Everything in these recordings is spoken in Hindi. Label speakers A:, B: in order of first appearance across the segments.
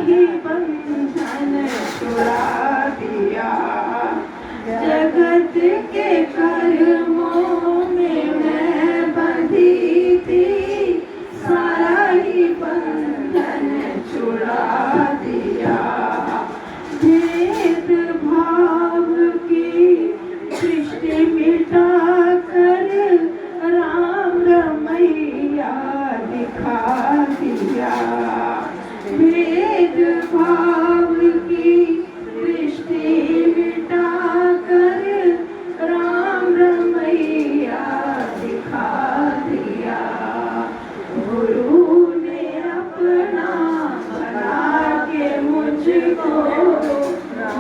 A: ही बंधन छुड़ा दिया। जगत के कर्मों में मैं बंधी थी, सारा ही बंधन छुड़ा दिया। भेद भाव की सृष्टि मिटा कर राम रमैया दिखा दिया। भेद भाव की सृष्टि मिटा कर राम रमैया दिखा दिया। गुरु ने अपना बना के मुझको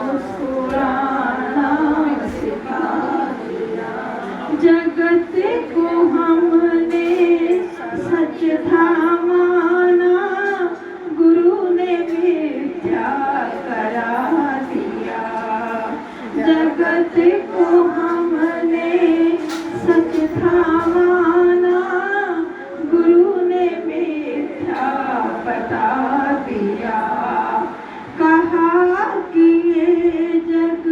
A: मुस्कुराना सिखा दिया। जगत को हमने सच था माना, गुरु ने मिथ्या करा दिया। जगत को हमने सच था माना, गुरु ने मिथ्या बता दिया। कहा कि ये जग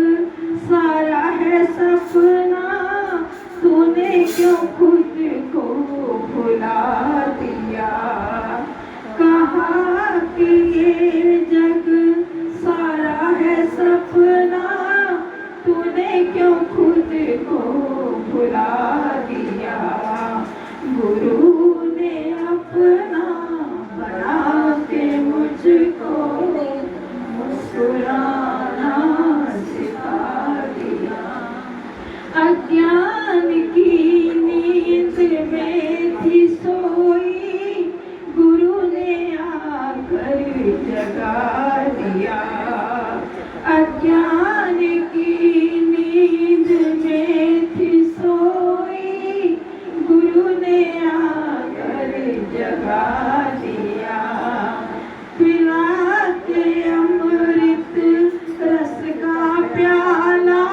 A: सारा है सपना, तूने क्यों खुद को भुला दिया। कहा कि ये जग सारा है सपना, तूने क्यों खुद को भुला दिया। गुरु ने अपना बना के मुझको मुस्कुराना सिखा दिया। अज्ञान की नींद में थी सोई, गुरु ने आकर जगा दिया। अज्ञान की नींद में थी सोई, गुरु ने आकर जगा दिया। पिला के अमृत रस का प्याला,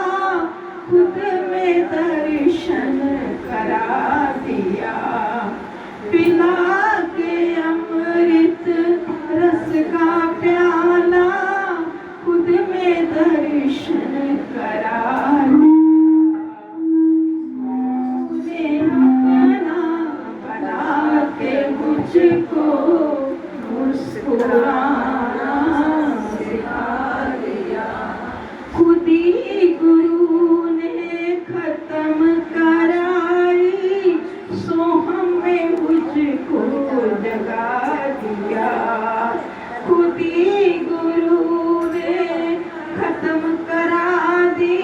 A: खुद में दर्शन करा दिया। पिला के अमृत रस का प्याला, खुद में दर्शन करा अपना बना के मुझको मुस्कुराना सिखा दिया। खुद ही गुरु ने खत्म कराई, सोहम में मुझको जगा दिया। खुद ही गुरु ने खत्म करा दी,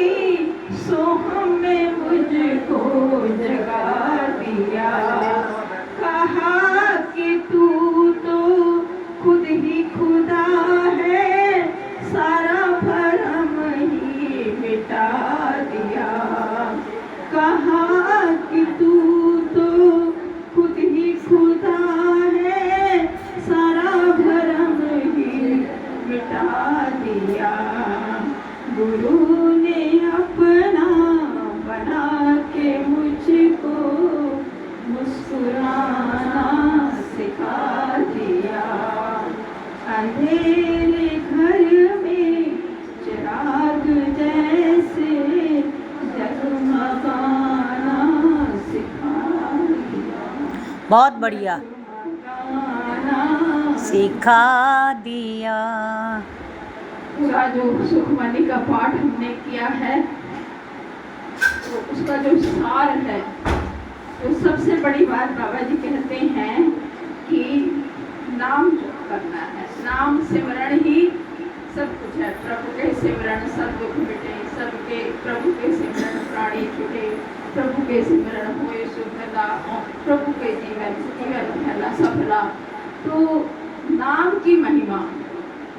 A: सोहम में मुझको जगा दिया। कहा कि तू तो खुद ही खुदा है, सारा भरम ही मिटा दिया। कहा कि तू तो खुद ही खुदा है, सारा भरम ही मिटा दिया। गुरु ने अपना बना के मुझको मुस्कुराना सिखा दिया। अंधेरे घर में चिराग जैसे जगमगाना सिखा दिया।
B: बहुत बढ़िया सिखा दिया।
A: पूरा जो सुखमणि का पाठ हमने किया है, तो उसका जो सार है, तो सबसे बड़ी बात बाबा जी कहते हैं कि नाम जप करना है। नाम सिमरण ही सब कुछ है। प्रभु के सिमरण सब दुख मिटे, सबके प्रभु के सिमरण प्राणी छूटे, प्रभु के सिमरण होए सुखदा, प्रभु के जीवन जीवन फैला सफला। तो नाम की महिमा,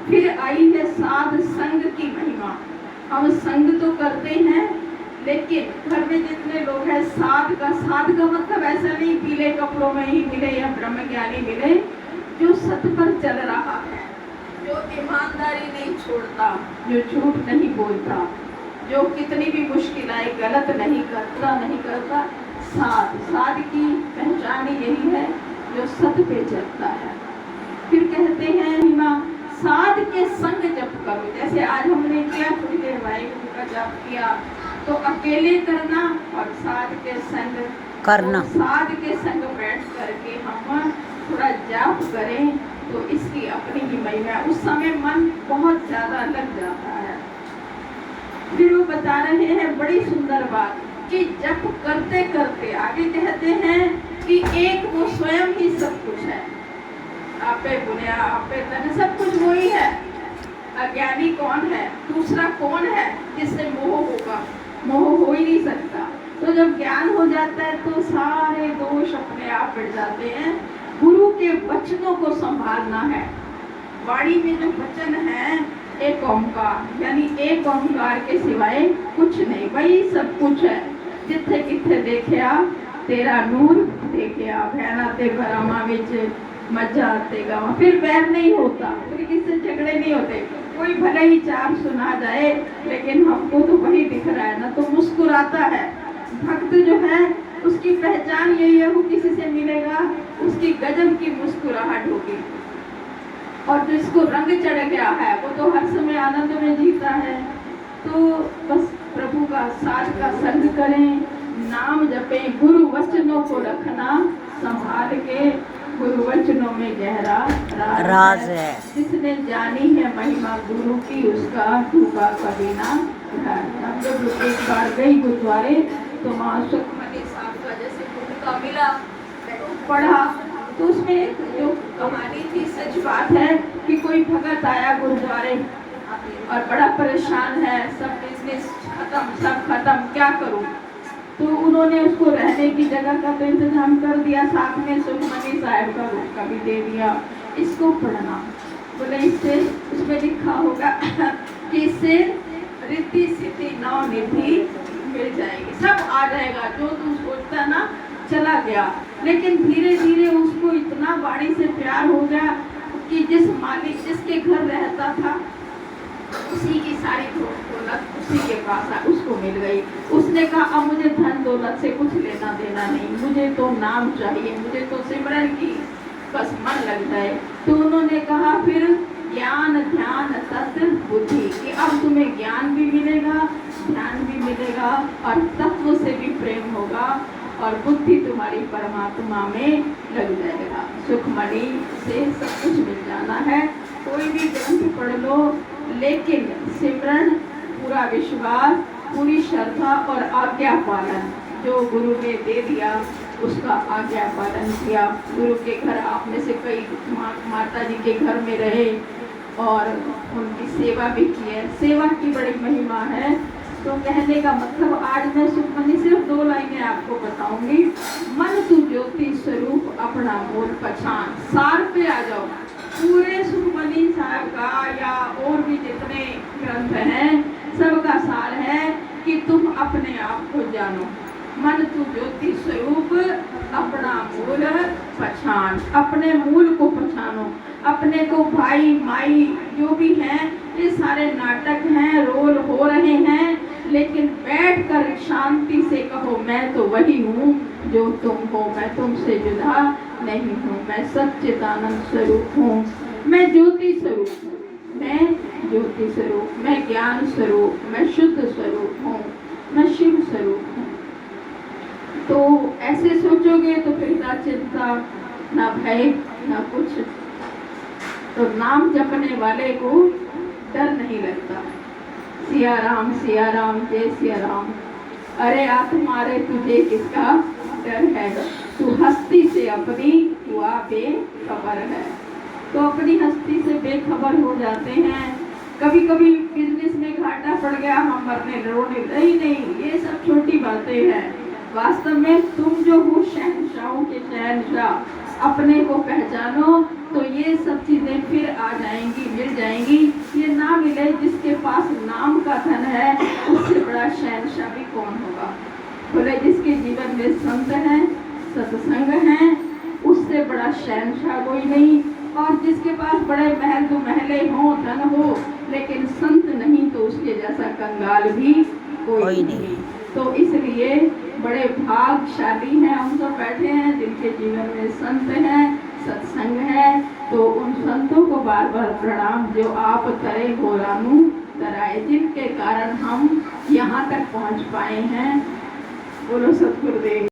A: फिर आई है साध संग की महिमा। हम संग तो करते हैं, लेकिन घर में जितने लोग हैं, साध का मतलब ऐसा नहीं पीले कपड़ों में ही मिले या ब्रह्म ज्ञानी मिले। जो सत पर चल रहा है, जो ईमानदारी नहीं छोड़ता, जो झूठ नहीं बोलता, जो कितनी भी मुश्किल आए गलत नहीं करता। साध की पहचान यही है, जो सत पे चलता है। फिर कहते हैं महिमा साध के संग जप करो। जैसे आज हमने किया थोड़ी देर वाहिगुरु का जप किया, तो अकेले करना और साध के संग
B: करना।
A: तो साध के संग बैठ करके हम थोड़ा जाप करें तो इसकी अपनी ही महिमा है। उस समय मन बहुत ज्यादा लग जाता है। फिर वो बता रहे हैं बड़ी सुंदर बात कि जप करते करते आगे कहते हैं कि एक वो स्वयं ही सब कुछ है, आपे बुनिया आपे तन सब कुछ वही है। अज्ञानी कौन है, दूसरा कौन है जिससे मोह होगा, मोह हो ही नहीं सकता। तो जब ज्ञान हो जाता है तो सारे दोष अपने आप मिट जाते हैं। गुरु के वचनों को संभालना है। वाणी में जो वचन है एक ओंकार, यानी एक ओंकार के सिवाय कुछ नहीं, वही सब कुछ है। जिथे किथे देखिया तेरा नूर देखिया, भैना ते भरामा विच मजा आते गावा। फिर बैर नहीं होता, फिर किससे झगड़े नहीं होते। कोई भले ही चार सुना जाए लेकिन हमको तो वही दिख रहा है ना, तो मुस्कुराता है। भक्त जो है उसकी पहचान यही है, वो किसी से मिलेगा उसकी गजब की मुस्कुराहट होगी। और जिसको रंग चढ़ गया है वो तो हर समय आनंद में जीता है। तो बस प्रभु का साथ का संग करें, नाम जपें, गुरु वचनों को रखना संभाल के। गुरु वचनों में गहरा
B: राज है।
A: जिसने जानी है महिमा गुरु की उसका टूका कभी ना। हम जब एक बार गई गुरुद्वारे तो वहाँ सुखमनी साहब का जैसे गुरु का मिला पढ़ा, तो उसमें एक जो कहानी थी, सच बात है कि कोई भगत आया गुरुद्वारे और बड़ा परेशान है, सब बिजनेस खत्म, सब खत्म, क्या करूं। तो उन्होंने उसको रहने की जगह का तो इंतजाम कर दिया, साथ में सुखमनी साहब का बुक का भी दे दिया, इसको पढ़ना। बोले इससे उसमें लिखा होगा कि इससे रिद्धि सिद्धि नौ निधि मिल जाएगी, सब आ जाएगा जो तू सोचता ना, चला गया। लेकिन धीरे धीरे उसको इतना वाणी से प्यार हो गया कि जिस मालिक जिसके घर रहता था उसी की सारी दौलत उसी के पास है, उसको मिल गई। उसने कहा अब मुझे धन दौलत से कुछ लेना देना नहीं, मुझे तो नाम चाहिए, मुझे तो सिमरन की बस मन लग जाए। तो उन्होंने कहा फिर ज्ञान ध्यान तत्व बुद्धि, कि अब तुम्हें ज्ञान भी मिलेगा, ध्यान भी मिलेगा और तत्व से भी प्रेम होगा और बुद्धि तुम्हारी परमात्मा में लग जाएगा। सुखमणि से सब कुछ मिल जाना है। कोई भी ग्रंथ पढ़ लो, लेकिन सिमरन, पूरा विश्वास, पूरी श्रद्धा और आज्ञा पालन, जो गुरु ने दे दिया उसका आज्ञा पालन किया। गुरु के घर आप में से कई माता जी के घर में रहे और उनकी सेवा भी की है। सेवा की बड़ी महिमा है। तो कहने का मतलब आज मैं सुखमनी सिर्फ 2 लाइनें आपको बताऊंगी। मन तू ज्योति स्वरूप अपना मूल पहचान। सार पे आ जाओ। पूरे सुखमनी साहब का या और भी जितने ग्रंथ हैं सबका सार है कि तुम अपने आप को जानो। मन तू ज्योति स्वरूप अपना मूल पहचान, अपने मूल को पहचानो। अपने को भाई माई जो भी हैं ये सारे नाटक हैं, रोल हो रहे हैं, लेकिन बैठकर शांति से कहो मैं तो वही हूँ जो तुम हो, मैं तुमसे जुदा नहीं हूँ, मैं सच्चिदानंद स्वरूप हूँ, मैं ज्योति स्वरूप हूँ, मैं ज्योति स्वरूप, मैं ज्ञान स्वरूप, मैं शुद्ध स्वरूप हूँ, मैं शिव स्वरूप हूँ। तो ऐसे सोचोगे तो फिर ना चिंता, ना भय, ना कुछ। तो नाम जपने वाले को डर नहीं लगता। सिया राम जय सिया राम। अरे आत्मारे तुझे किसका डर है, तू हस्ती से अपनी हुआ बेखबर है। तो अपनी हस्ती से बेखबर हो जाते हैं। कभी कभी बिजनेस में घाटा पड़ गया, हम मरने रोने, नहीं, ये सब छोटी बातें हैं। वास्तव में तुम जो हो शहंशाहों के शहंशाह, अपने को पहचानो तो ये सब चीजें फिर आ जाएंगी, मिल जाएंगी। ये ना मिले जिसके पास नाम का धन है, उससे बड़ा शहंशाह भी कौन होगा। बोले जिसके जीवन में संत हैं, सत्संग हैं, उससे बड़ा शहंशाह कोई नहीं। और जिसके पास बड़े महल दो महले हों, धन हो, लेकिन संत नहीं तो उसके जैसा कंगाल भी कोई नहीं। तो इसलिए बड़े भाग्यशाली हैं हम सब बैठे हैं जिनके जीवन में संत हैं, सत्संग है, तो उन संतों को बार बार प्रणाम जो आप तरे गोरामू तराए, जिनके कारण हम यहाँ तक पहुँच पाए हैं। बोलो सतगुरुदेव।